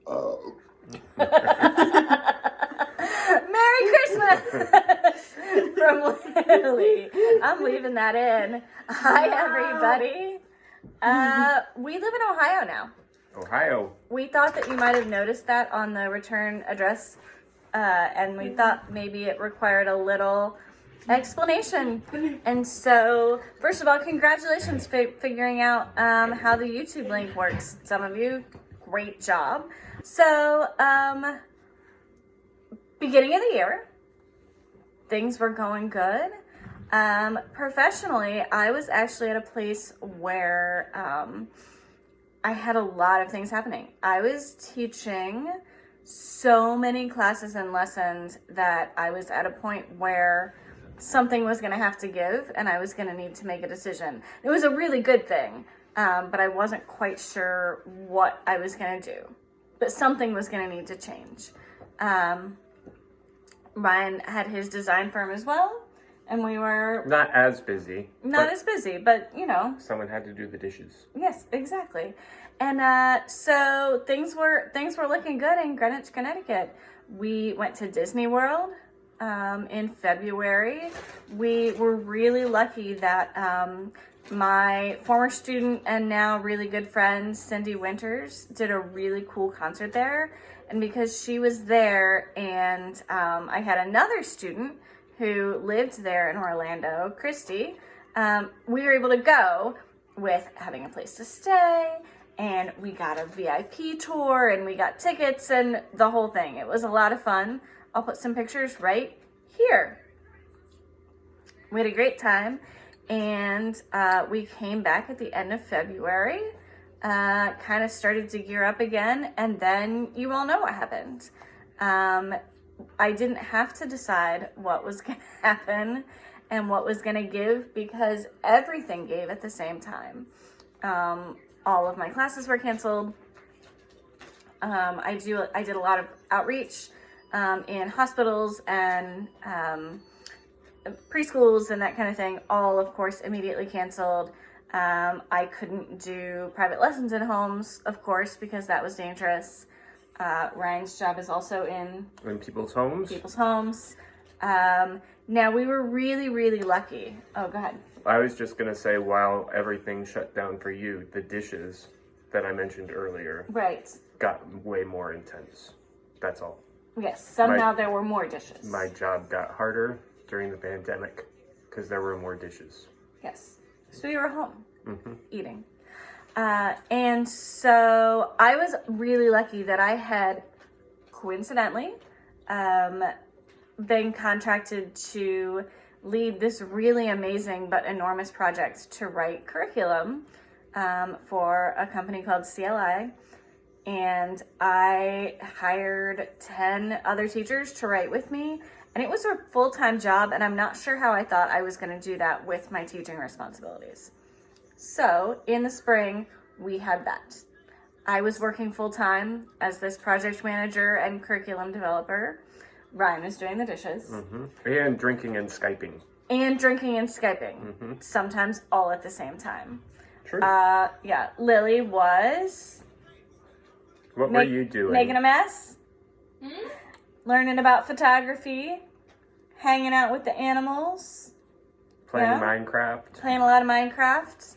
Merry Christmas from Lily. I'm leaving that in. Hi, everybody. We live in Ohio now. Ohio. We thought that you might have noticed that on the return address, and we thought maybe it required a little explanation. And so, first of all, congratulations figuring out how the YouTube link works. Some of you, great job. So, beginning of the year, things were going good. Professionally, I was actually at a place where I had a lot of things happening. I was teaching so many classes and lessons that I was at a point where something was going to have to give and I was going to need to make a decision. It was a really good thing, but I wasn't quite sure what I was going to do. But something was going to need to change. Ryan had his design firm as well, and we were Not as busy. not as busy, but you know. Someone had to do the dishes. Yes, exactly. And so things were looking good in Greenwich, Connecticut. We went to Disney World in February. We were really lucky that my former student and now really good friend Cindy Winters did a really cool concert there. And because she was there and I had another student who lived there in Orlando, Christy, we were able to go with having a place to stay, and we got a VIP tour and we got tickets and the whole thing. It was a lot of fun. I'll put some pictures right here. We had a great time, and we came back at the end of February, kind of started to gear up again, and then you all know what happened. I didn't have to decide what was going to happen and what was going to give, because everything gave at the same time. All of my classes were canceled. I did a lot of outreach in hospitals and preschools and that kind of thing. All, of course, immediately canceled. I couldn't do private lessons in homes, of course, because that was dangerous. Ryan's job is also in people's homes. Now, we were really, really lucky. Oh, go ahead. I was just going to say, while everything shut down for you, the dishes that I mentioned earlier got way more intense. That's all. Yes, somehow there were more dishes. My job got harder during the pandemic because there were more dishes. Yes. So you were home eating. And so I was really lucky that I had, coincidentally, been contracted to lead this really amazing but enormous project to write curriculum for a company called CLI. And I hired 10 other teachers to write with me. And it was a full-time job, and I'm not sure how I thought I was going to do that with my teaching responsibilities. So in the spring, we had that. I was working full-time as this project manager and curriculum developer. Ryan was doing the dishes. And drinking and Skyping. Sometimes all at the same time. True. Yeah, Lily was... What were you doing? Making a mess. Learning about photography. Hanging out with the animals. Playing Minecraft. Playing a lot of Minecraft.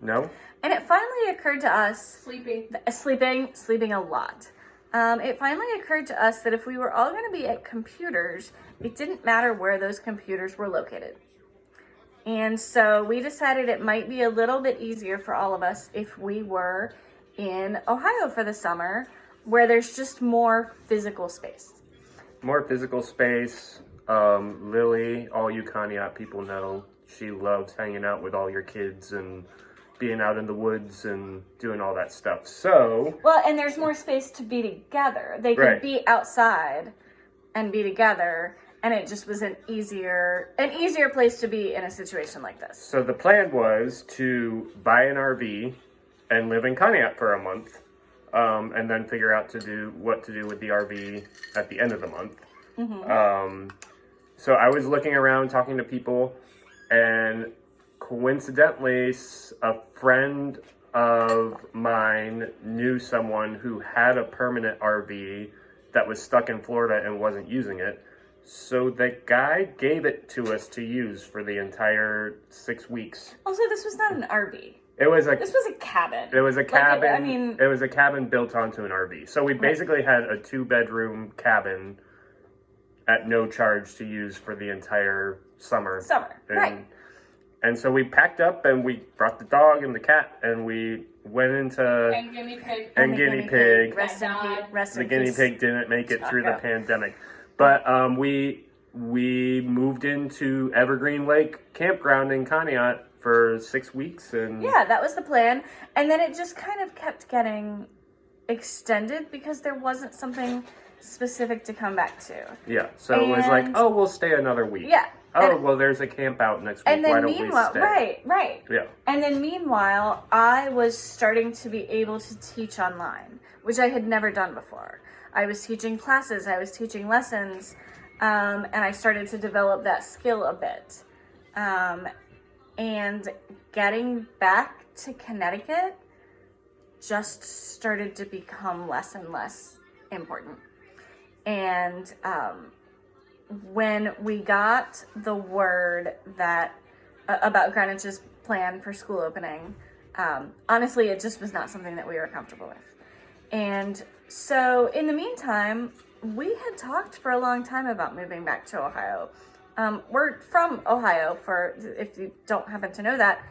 No? And it finally occurred to us... Sleeping a lot. It finally occurred to us that if we were all going to be at computers, it didn't matter where those computers were located. And so we decided it might be a little bit easier for all of us if we were in Ohio for the summer, where there's just more physical space. More physical space. Lily, all you Conneaut people know, she loves hanging out with all your kids and being out in the woods and doing all that stuff. So... Well, and there's more space to be together. They could be outside and be together, and it just was an easier place to be in a situation like this. So the plan was to buy an RV and live in Conneaut for a month, and then figure out what to do with the RV at the end of the month. So I was looking around, talking to people, and coincidentally, a friend of mine knew someone who had a permanent RV that was stuck in Florida and wasn't using it. So the guy gave it to us to use for the entire 6 weeks. Also, this was not an RV. It was This was a cabin. It was a cabin. Like, I mean, it was a cabin built onto an RV. So we basically had a 2-bedroom cabin at no charge to use for the entire summer. Right. And so we packed up and we brought the dog and the cat and we went into And guinea pig. and guinea pig. Rest in peace. Rest The in guinea peace. pig didn't make it through the Taco. pandemic, but we moved into Evergreen Lake Campground in Conneaut for 6 weeks, and Yeah, that was the plan. And then it just kind of kept getting extended because there wasn't something specific to come back to. yeah. So it was like, And- oh, we'll stay another week. Yeah. Oh, And- well, there's a camp out next week. And Why then don't we meanwhile, stay? right. Yeah. And then meanwhile, I was starting to be able to teach online, which I had never done before. I was teaching classes, I was teaching lessons, and I started to develop that skill a bit. And getting back to Connecticut just started to become less and less important. And when we got the word that about Greenwich's plan for school opening, honestly, it just was not something that we were comfortable with. And so in the meantime, we had talked for a long time about moving back to Ohio. We're from Ohio, for if you don't happen to know that.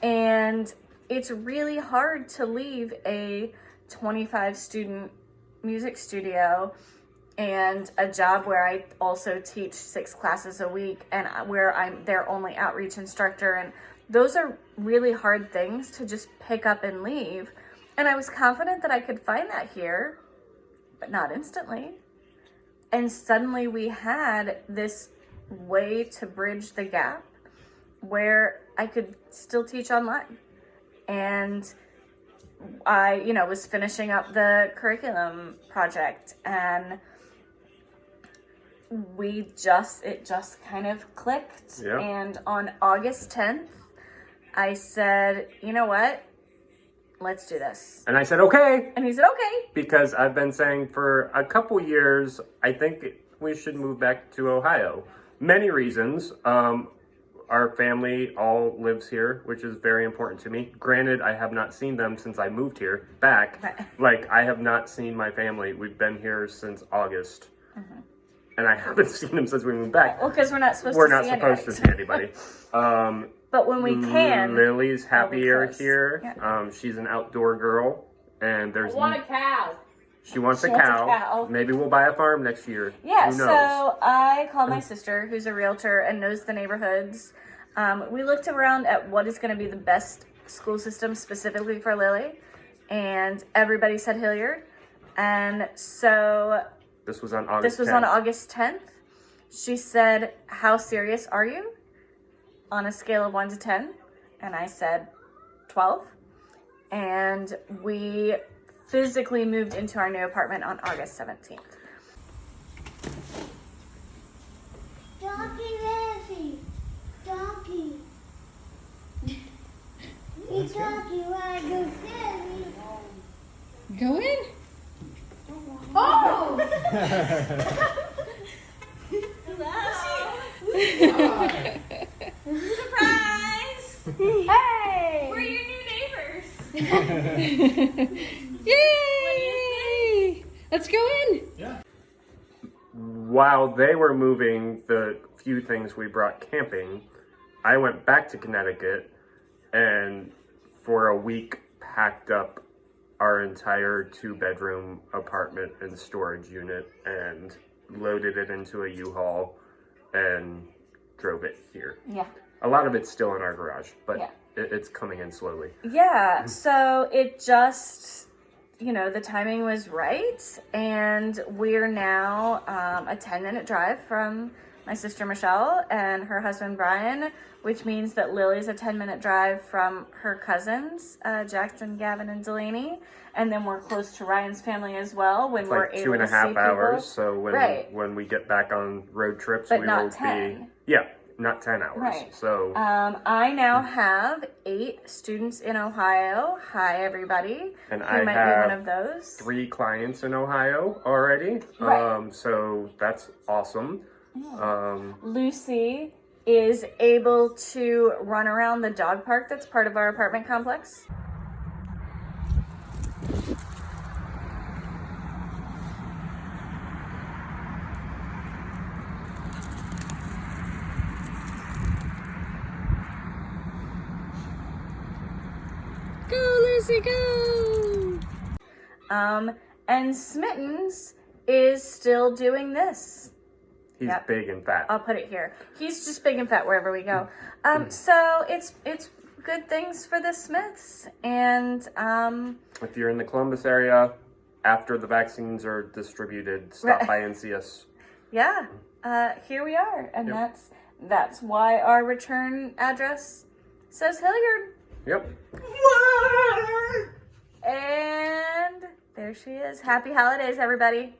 And it's really hard to leave a 25 student music studio and a job where I also teach 6 classes a week and where I'm their only outreach instructor. And those are really hard things to just pick up and leave. And I was confident that I could find that here, but not instantly. And suddenly we had this way to bridge the gap where I could still teach online. And I, was finishing up the curriculum project, and it just kind of clicked. Yeah. And on August 10th, I said, you know what? Let's do this. And I said, okay, And he said, okay. because I've been saying for a couple years, I think we should move back to Ohio. Many reasons. Our family all lives here, which is very important to me. Granted, I have not seen them since I moved here back. Right. Like, I have not seen my family. We've been here since August. Mm-hmm. And I haven't seen them since we moved back. Well, because we're not supposed We're to not see supposed to see anybody. But when we can, Lily's happier close. here. Yeah. She's an outdoor girl. And there's I want a cow. she wants a She wants a cow. cow. Maybe we'll buy a farm next year. yeah, Who knows? so I called my sister, who's a realtor and knows the neighborhoods. We looked around at what is going to be the best school system specifically for Lily, and everybody said Hilliard. And so This was on August this was 10th. on August 10th. She said, "How serious are you?" on a scale of 1 to 10. And I said 12. And we physically moved into our new apartment on August 17th. Donkey Nancy. Donkey. Hey, Donkey, wanna go fairy? Go in. Oh! Surprise! Hey! We're your new neighbors. Yay! Let's go in. While they were moving the few things we brought camping, I went back to Connecticut and for a week packed up our entire 2-bedroom apartment and storage unit and loaded it into a U-Haul and drove it here. Yeah. A lot of it's still in our garage, but Yeah. it's coming in slowly. Yeah, so it just, the timing was right. And we're now a 10-minute drive from my sister Michelle and her husband Brian, which means that Lily's a 10-minute drive from her cousins, Jackson, Gavin, and Delaney. And then we're close to Ryan's family as well when It's we're like able 2.5 to see hours. people. So Right. when we get back on road trips, But we not will 10. be not 10 hours. Right. So I now have 8 students in Ohio. Hi, everybody. And who I might have be one of those. 3 clients in Ohio already. Right. So that's awesome. Lucy is able to run around the dog park that's part of our apartment complex. Go, Lucy, go! And Smittens is still doing this. He's Yep. big and fat. I'll put it here. He's just big and fat wherever we go. So it's good things for the Smiths. And If you're in the Columbus area, after the vaccines are distributed, stop Right. by and see us. yeah, here we are. And Yep. that's why our return address says Hilliard. Yep. And there she is. Happy holidays, everybody.